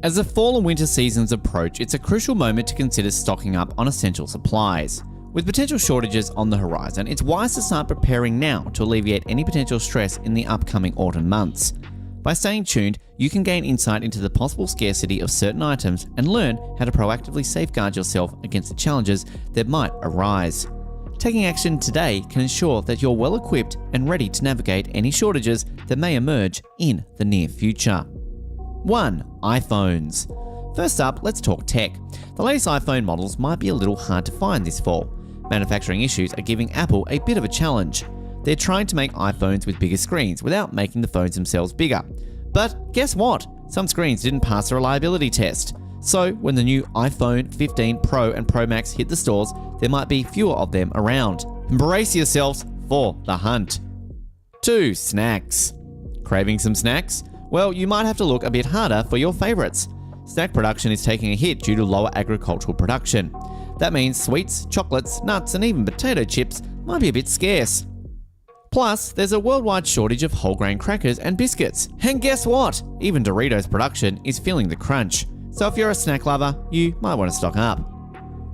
As the fall and winter seasons approach, it's a crucial moment to consider stocking up on essential supplies. With potential shortages on the horizon, it's wise to start preparing now to alleviate any potential stress in the upcoming autumn months. By staying tuned, you can gain insight into the possible scarcity of certain items and learn how to proactively safeguard yourself against the challenges that might arise. Taking action today can ensure that you're well equipped and ready to navigate any shortages that may emerge in the near future. 1. iPhones. First up, let's talk tech. The latest iPhone models might be a little hard to find this fall. Manufacturing issues are giving Apple a bit of a challenge. They're trying to make iPhones with bigger screens without making the phones themselves bigger. But guess what? Some screens didn't pass the reliability test. So when the new iPhone 15 Pro and Pro Max hit the stores, there might be fewer of them around. Brace yourselves for the hunt. 2. Snacks. Craving some snacks? Well, you might have to look a bit harder for your favourites. Snack production is taking a hit due to lower agricultural production. That means sweets, chocolates, nuts, and even potato chips might be a bit scarce. Plus, there's a worldwide shortage of whole grain crackers and biscuits. And guess what? Even Doritos production is feeling the crunch. So if you're a snack lover, you might want to stock up.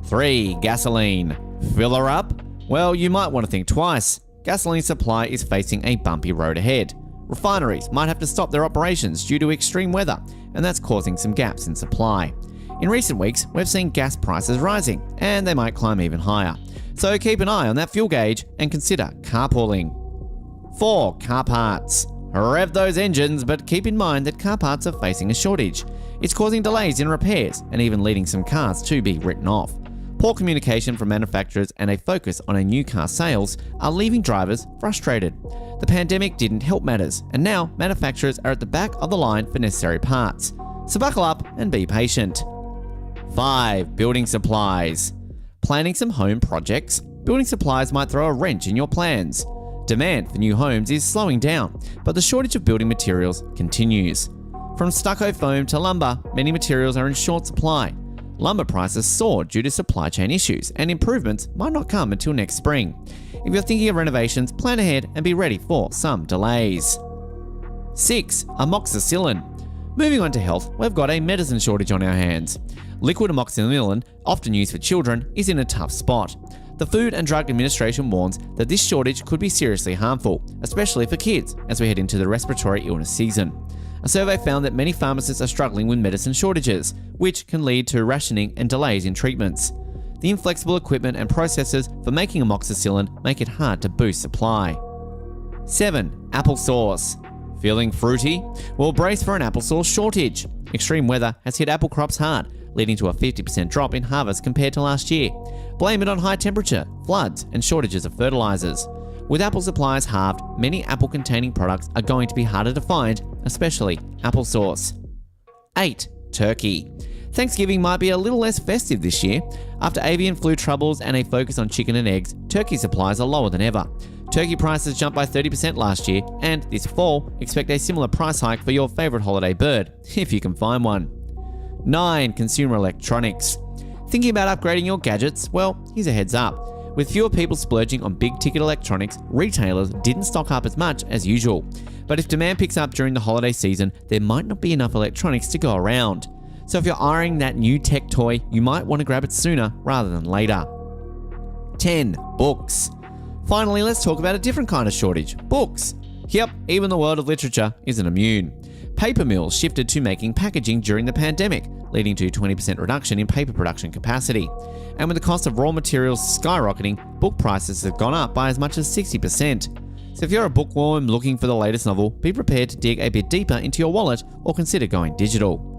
3. Gasoline. Fill her up? Well, you might want to think twice. Gasoline supply is facing a bumpy road ahead. Refineries might have to stop their operations due to extreme weather, and that's causing some gaps in supply. In recent weeks, we've seen gas prices rising, and they might climb even higher. So keep an eye on that fuel gauge and consider carpooling. 4. Car parts. Rev those engines, but keep in mind that car parts are facing a shortage. It's causing delays in repairs and even leading some cars to be written off. Poor communication from manufacturers and a focus on new car sales are leaving drivers frustrated. The pandemic didn't help matters, and now manufacturers are at the back of the line for necessary parts. So buckle up and be patient. 5. Building supplies. Planning some home projects? Building supplies might throw a wrench in your plans. Demand for new homes is slowing down, but the shortage of building materials continues. From stucco foam to lumber, many materials are in short supply. Lumber prices soared due to supply chain issues, and improvements might not come until next spring. If you're thinking of renovations, plan ahead and be ready for some delays. 6. Amoxicillin. Moving on to health, we've got a medicine shortage on our hands. Liquid amoxicillin, often used for children, is in a tough spot. The Food and Drug Administration warns that this shortage could be seriously harmful, especially for kids, as we head into the respiratory illness season. A survey found that many pharmacists are struggling with medicine shortages, which can lead to rationing and delays in treatments. The inflexible equipment and processes for making amoxicillin make it hard to boost supply. 7. Applesauce. Feeling fruity? Well, brace for an applesauce shortage. Extreme weather has hit apple crops hard, leading to a 50% drop in harvest compared to last year. Blame it on high temperature, floods, and shortages of fertilizers. With apple supplies halved, many apple-containing products are going to be harder to find, especially applesauce. 8. Turkey. Thanksgiving might be a little less festive this year. After avian flu troubles and a focus on chicken and eggs, turkey supplies are lower than ever. Turkey prices jumped by 30% last year, and this fall, expect a similar price hike for your favorite holiday bird, if you can find one. 9. Consumer electronics. Thinking about upgrading your gadgets? Well, here's a heads up. With fewer people splurging on big-ticket electronics, retailers didn't stock up as much as usual. But if demand picks up during the holiday season, there might not be enough electronics to go around. So if you're eyeing that new tech toy, you might want to grab it sooner rather than later. 10. Books. Finally, let's talk about a different kind of shortage. Books. Yep, even the world of literature isn't immune. Paper mills shifted to making packaging during the pandemic, leading to a 20% reduction in paper production capacity. And with the cost of raw materials skyrocketing, book prices have gone up by as much as 60%. So if you're a bookworm looking for the latest novel, be prepared to dig a bit deeper into your wallet or consider going digital.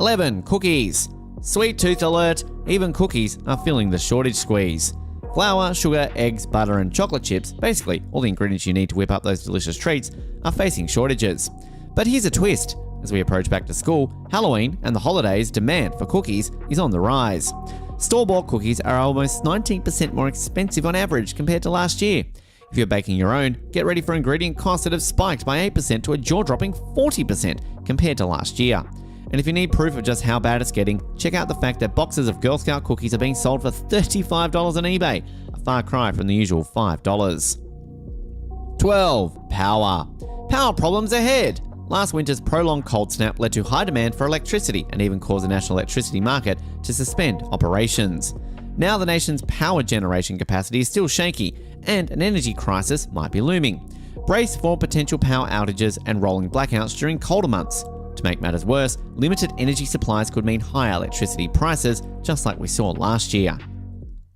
11. Cookies. Sweet tooth alert, even cookies are feeling the shortage squeeze. Flour, sugar, eggs, butter, and chocolate chips, basically all the ingredients you need to whip up those delicious treats, are facing shortages. But here's a twist. As we approach back to school, Halloween and the holidays, demand for cookies is on the rise. Store-bought cookies are almost 19% more expensive on average compared to last year. If you're baking your own, get ready for ingredient costs that have spiked by 8% to a jaw-dropping 40% compared to last year. And if you need proof of just how bad it's getting, check out the fact that boxes of Girl Scout cookies are being sold for $35 on eBay, a far cry from the usual $5. 12. Power. Power problems ahead. Last winter's prolonged cold snap led to high demand for electricity and even caused the national electricity market to suspend operations. Now the nation's power generation capacity is still shaky, and an energy crisis might be looming. Brace for potential power outages and rolling blackouts during colder months. To make matters worse, limited energy supplies could mean higher electricity prices, just like we saw last year.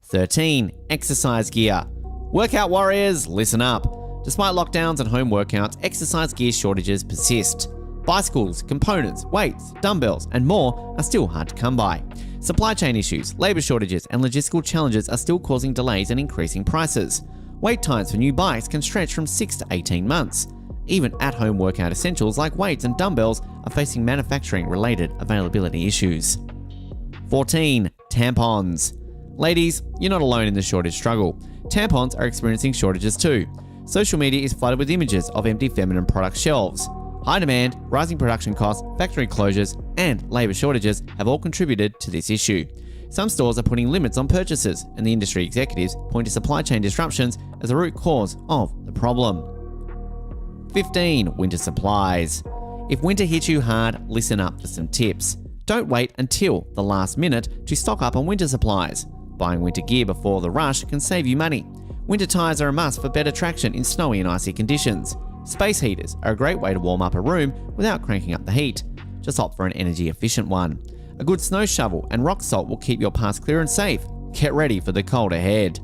13. Exercise gear. Workout warriors, listen up. Despite lockdowns and home workouts, exercise gear shortages persist. Bicycles, components, weights, dumbbells, and more are still hard to come by. Supply chain issues, labour shortages, and logistical challenges are still causing delays and increasing prices. Wait times for new bikes can stretch from 6 to 18 months. Even at-home workout essentials like weights and dumbbells are facing manufacturing-related availability issues. 14. Tampons. Ladies, you're not alone in the shortage struggle. Tampons are experiencing shortages too. Social media is flooded with images of empty feminine product shelves. High demand, rising production costs, factory closures, and labour shortages have all contributed to this issue. Some stores are putting limits on purchases, and the industry executives point to supply chain disruptions as the root cause of the problem. 15. Winter supplies. If winter hits you hard, listen up for some tips. Don't wait until the last minute to stock up on winter supplies. Buying winter gear before the rush can save you money. Winter tyres are a must for better traction in snowy and icy conditions. Space heaters are a great way to warm up a room without cranking up the heat. Just opt for an energy-efficient one. A good snow shovel and rock salt will keep your paths clear and safe. Get ready for the cold ahead.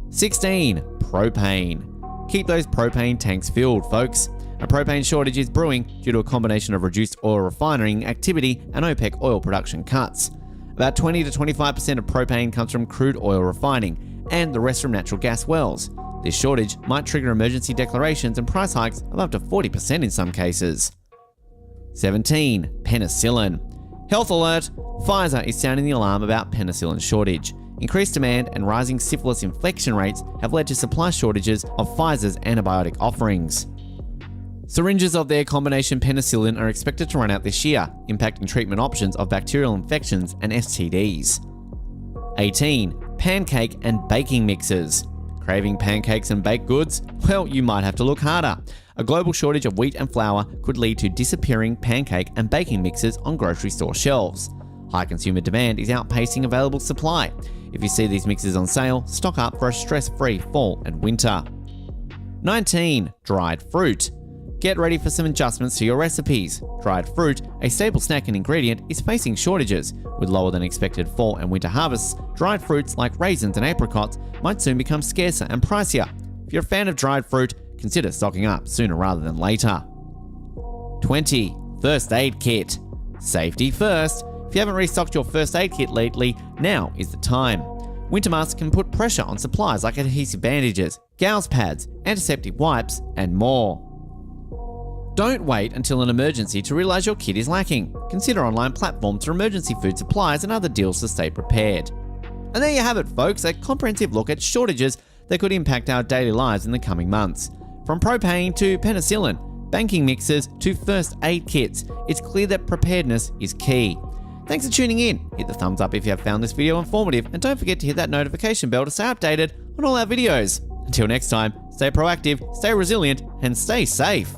16. Propane. Keep those propane tanks filled, folks. A propane shortage is brewing due to a combination of reduced oil refining activity and OPEC oil production cuts. About 20 to 25% of propane comes from crude oil refining, and the rest from natural gas wells. This shortage might trigger emergency declarations and price hikes of up to 40% in some cases. 17. Penicillin. Health alert! Pfizer is sounding the alarm about penicillin shortage. Increased demand and rising syphilis infection rates have led to supply shortages of Pfizer's antibiotic offerings. Syringes of their combination penicillin are expected to run out this year, impacting treatment options of bacterial infections and STDs. 18. Pancake and baking mixes. Craving pancakes and baked goods? Well, you might have to look harder. A global shortage of wheat and flour could lead to disappearing pancake and baking mixes on grocery store shelves. High consumer demand is outpacing available supply. If you see these mixes on sale, stock up for a stress-free fall and winter. 19. Dried fruit. Get ready for some adjustments to your recipes. Dried fruit, a staple snack and ingredient, is facing shortages. With lower than expected fall and winter harvests, dried fruits like raisins and apricots might soon become scarcer and pricier. If you're a fan of dried fruit, consider stocking up sooner rather than later. 20. First aid kit. Safety first. If you haven't restocked your first aid kit lately, now is the time. Winter masks can put pressure on supplies like adhesive bandages, gauze pads, antiseptic wipes, and more. Don't wait until an emergency to realise your kit is lacking. Consider online platforms for emergency food supplies and other deals to stay prepared. And there you have it, folks, a comprehensive look at shortages that could impact our daily lives in the coming months. From propane to penicillin, banking mixes to first aid kits, it's clear that preparedness is key. Thanks for tuning in. Hit the thumbs up if you have found this video informative, and don't forget to hit that notification bell to stay updated on all our videos. Until next time, stay proactive, stay resilient, and stay safe.